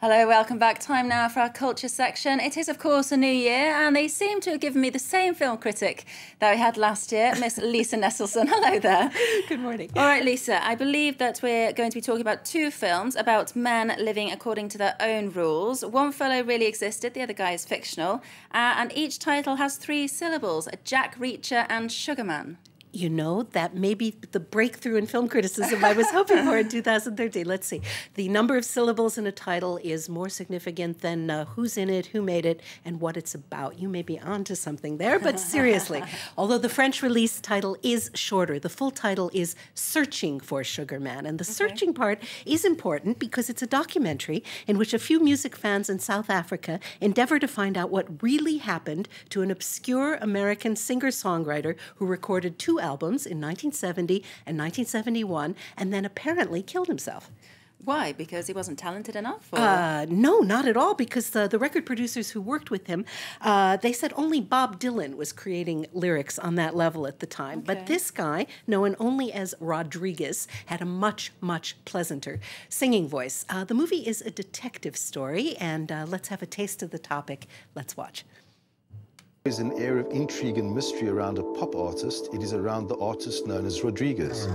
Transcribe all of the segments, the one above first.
Hello, welcome back. Time now for our culture section. It is, of course, a new year, and they seem to have given me the same film critic that we had last year, Miss Lisa Nesselson. Hello there. Good morning. All right, Lisa, I believe that we're going to be talking about two films about men living according to their own rules. One fellow really existed, the other guy is fictional, and each title has 3 syllables, Jack Reacher and Sugarman. You know, that may be the breakthrough in film criticism I was hoping for in 2013. Let's see. The number of syllables in a title is more significant than who's in it, who made it, and what it's about. You may be onto something there, but seriously. Although the French release title is shorter, the full title is Searching for Sugar Man. And the searching part is important because it's a documentary in which a few music fans in South Africa endeavor to find out what really happened to an obscure American singer-songwriter who recorded 2 albums in 1970 and 1971, and then apparently killed himself. Why? Because he wasn't talented enough? Or? No, not at all, because the record producers who worked with him, they said only Bob Dylan was creating lyrics on that level at the time. Okay. But this guy, known only as Rodriguez, had a much, much pleasanter singing voice. The movie is a detective story, and let's have a taste of the topic. Let's watch. There's an air of intrigue and mystery around a pop artist. It is around the artist known as Rodriguez.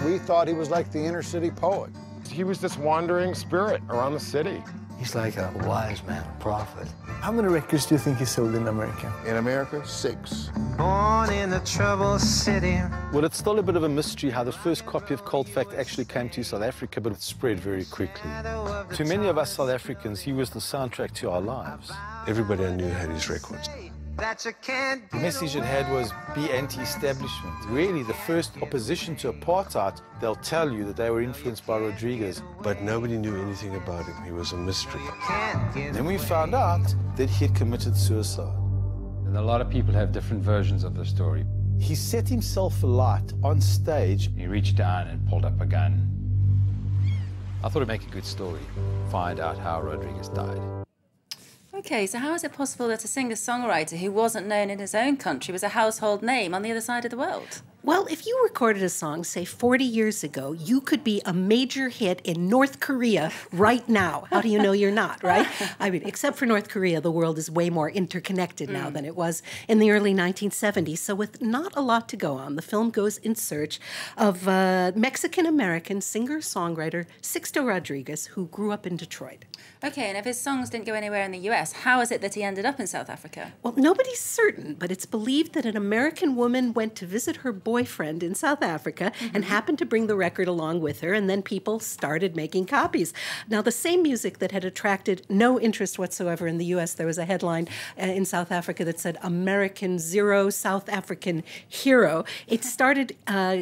We thought he was like the inner city poet. He was this wandering spirit around the city. He's like a wise man, a prophet. How many records do you think he sold in America? In America, 6. Born in the troubled city. Well, it's still a bit of a mystery how the first copy of Cold Fact actually came to South Africa, but it spread very quickly. To many of us South Africans, he was the soundtrack to our lives. Everybody I knew had his records. The message it had was be anti-establishment. Really, the first opposition to apartheid, they'll tell you that they were influenced by Rodriguez. But nobody knew anything about him. He was a mystery. Then we found out that he had committed suicide. And a lot of people have different versions of the story. He set himself alight on stage. He reached down and pulled up a gun. I thought it'd make a good story, find out how Rodriguez died. Okay, so how is it possible that a singer-songwriter who wasn't known in his own country was a household name on the other side of the world? Well, if you recorded a song, say, 40 years ago, you could be a major hit in North Korea right now. How do you know you're not, right? I mean, except for North Korea, the world is way more interconnected now than it was in the early 1970s. So with not a lot to go on, the film goes in search of Mexican-American singer-songwriter Sixto Rodriguez, who grew up in Detroit. Okay, and if his songs didn't go anywhere in the US, how is it that he ended up in South Africa? Well, nobody's certain, but it's believed that an American woman went to visit her boyfriend in South Africa and happened to bring the record along with her, and then people started making copies. Now, the same music that had attracted no interest whatsoever in the U.S., there was a headline in South Africa that said, American Zero, South African Hero. It started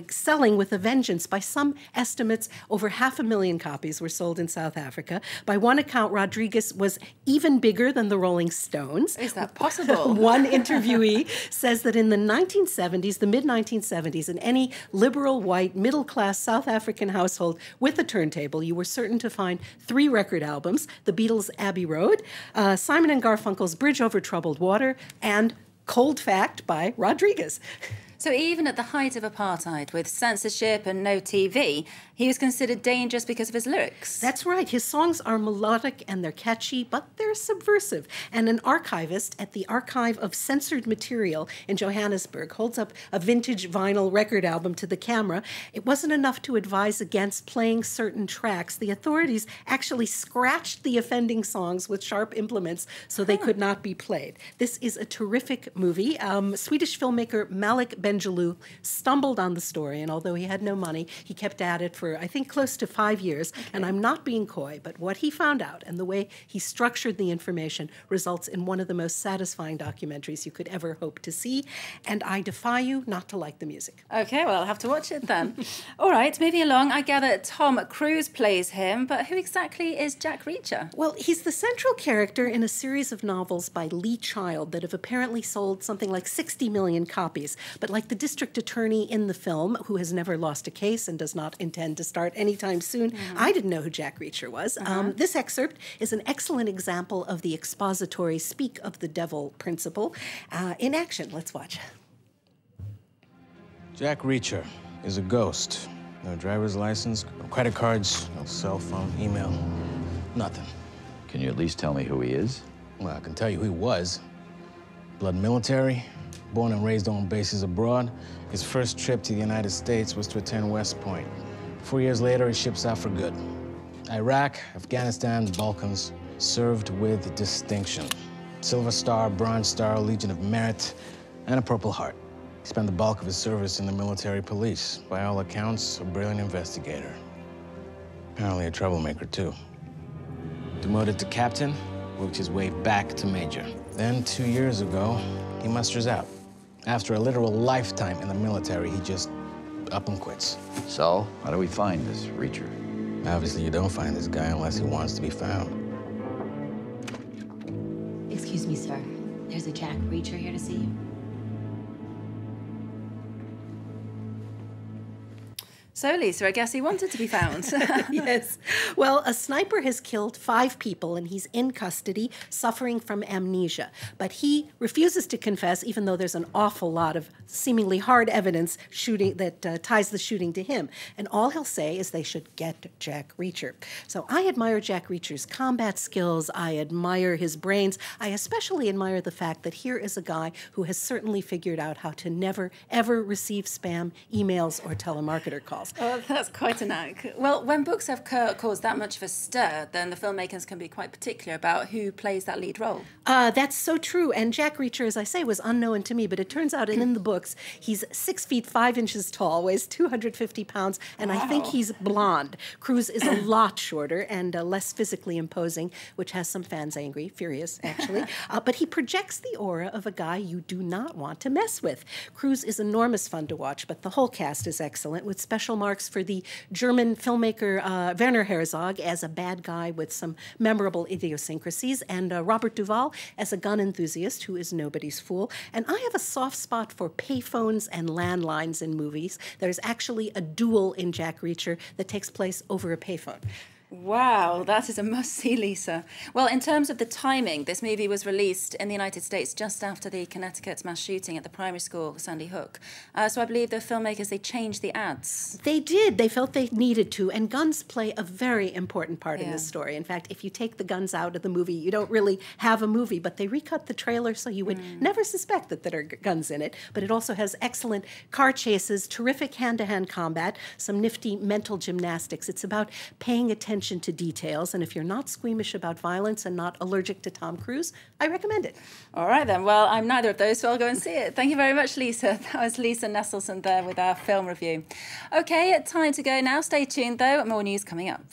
selling with a vengeance. By some estimates, over 500,000 copies were sold in South Africa. By one account, Rodriguez was even bigger than the Rolling Stones. Is that possible? One interviewee says that in the 1970s, the mid-1970s, in any liberal, white, middle-class South African household with a turntable, you were certain to find 3 record albums, the Beatles' Abbey Road, Simon and Garfunkel's Bridge Over Troubled Water, and Cold Fact by Rodriguez. So even at the height of apartheid, with censorship and no TV, he was considered dangerous because of his lyrics. That's right. His songs are melodic and they're catchy, but they're subversive. And an archivist at the Archive of Censored Material in Johannesburg holds up a vintage vinyl record album to the camera. It wasn't enough to advise against playing certain tracks. The authorities actually scratched the offending songs with sharp implements so they could not be played. This is a terrific movie. Swedish filmmaker Malik Benjelloul stumbled on the story, and although he had no money, he kept at it for, I think, close to 5 years. Okay. And I'm not being coy, but what he found out and the way he structured the information results in one of the most satisfying documentaries you could ever hope to see. And I defy you not to like the music. Okay, well, I'll have to watch it then. All right, moving along, I gather Tom Cruise plays him, but who exactly is Jack Reacher? Well, he's the central character in a series of novels by Lee Child that have apparently sold something like 60 million copies. But like the district attorney in the film, who has never lost a case and does not intend to start anytime soon, I didn't know who Jack Reacher was. This excerpt is an excellent example of the expository speak of the devil principle in action. Let's watch. Jack Reacher is a ghost. No driver's license, no credit cards, no cell phone, email, nothing. Can you at least tell me who he is? Well, I can tell you who he was. Blood military, born and raised on bases abroad. His first trip to the United States was to attend West Point. 4 years later, he ships out for good. Iraq, Afghanistan, Balkans, served with distinction. Silver Star, Bronze Star, Legion of Merit, and a Purple Heart. He spent the bulk of his service in the military police. By all accounts, a brilliant investigator. Apparently a troublemaker, too. Demoted to captain, worked his way back to major. Then, 2 years ago, he musters out. After a literal lifetime in the military, he just up and quits. So, how do we find this Reacher? Obviously, you don't find this guy unless he wants to be found. Excuse me, sir. There's a Jack Reacher here to see you. So, Lisa, I guess he wanted to be found. Yes. Well, a sniper has killed 5 people, and he's in custody, suffering from amnesia. But he refuses to confess, even though there's an awful lot of seemingly hard evidence that ties the shooting to him. And all he'll say is they should get Jack Reacher. So I admire Jack Reacher's combat skills. I admire his brains. I especially admire the fact that here is a guy who has certainly figured out how to never, ever receive spam emails or telemarketer calls. Oh, that's quite a knack. Well, when books have caused that much of a stir, then the filmmakers can be quite particular about who plays that lead role. That's so true. And Jack Reacher, as I say, was unknown to me, but it turns out in the books, he's 6 feet 5 inches tall, weighs 250 pounds, and I think he's blonde. Cruise is a lot shorter and less physically imposing, which has some fans angry, furious, actually. But he projects the aura of a guy you do not want to mess with. Cruise is enormous fun to watch, but the whole cast is excellent, with special marks for the German filmmaker Werner Herzog as a bad guy with some memorable idiosyncrasies, and Robert Duvall as a gun enthusiast who is nobody's fool. And I have a soft spot for payphones and landlines in movies. There's actually a duel in Jack Reacher that takes place over a payphone. Wow, that is a must-see, Lisa. Well, in terms of the timing, this movie was released in the United States just after the Connecticut mass shooting at the primary school, Sandy Hook. So I believe the filmmakers, they changed the ads. They did. They felt they needed to, and guns play a very important part in this story. In fact, if you take the guns out of the movie, you don't really have a movie, but they recut the trailer so you would never suspect that there are guns in it. But it also has excellent car chases, terrific hand-to-hand combat, some nifty mental gymnastics. It's about paying attention to details, and if you're not squeamish about violence and not allergic to Tom Cruise, I recommend it. All right then, well, I'm neither of those, so I'll go and see it. Thank you very much, Lisa. That was Lisa Nesselson there with our film review. Okay, time to go now. Stay tuned though, more news coming up.